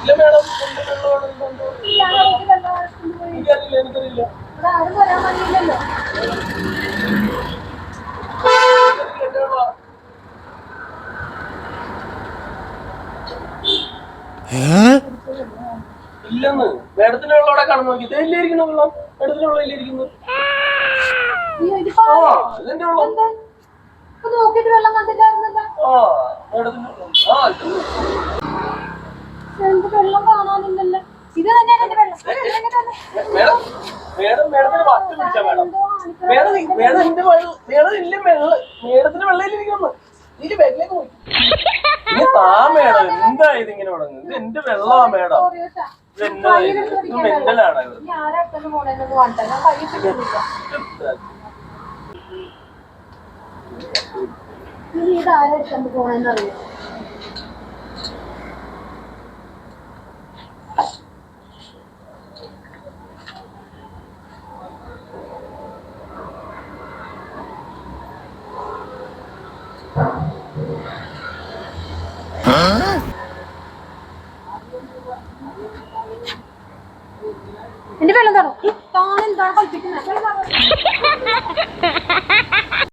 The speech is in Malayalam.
ഇല്ല മേഡം, എനിക്കറിയില്ല, എനിക്കറിയില്ല. ആരും വരാൻ വന്നില്ലല്ലോ. ഇല്ലെന്ന് മേഡത്തിന്റെ വെള്ളം അവിടെ കാണുന്നു. നോക്കി ഇല്ലായിരിക്കുന്നു വെള്ളം, മേഡത്തിന്റെ വെള്ളം ഇല്ലായിരിക്കുന്നു. ഇതെന്റെ വെള്ളം. നോക്കിട്ട് വെള്ളം കണ്ടില്ലായിരുന്നല്ലോ. വെള്ളം കാണാനില്ലല്ലോ. ഇത് തന്നെയാണ് എന്റെ വെള്ളം. മേഡത്തിന് വട്ട് പിടിച്ച മേഡം. മേഡത്തിന്റെ മേഡം ഇല്ല, മേഡത്തിന്റെ വെള്ളയിലിരിക്കുന്നു. ഇതിന്റെ ബാഗിലേക്ക് പോയി. ഇനി താ മേഡം, എന്താ ഇതിങ്ങനെ തുടങ്ങുന്നത്? ഇത് എന്റെ വെള്ളമാ മേഡം. മെന്റലാണ് ഇത്. ഇതാരും പോണെന്നറിയോ? എന്റെ വെള്ളം തറോ താൻ എന്താണ് കളിപ്പിക്കുന്നത്?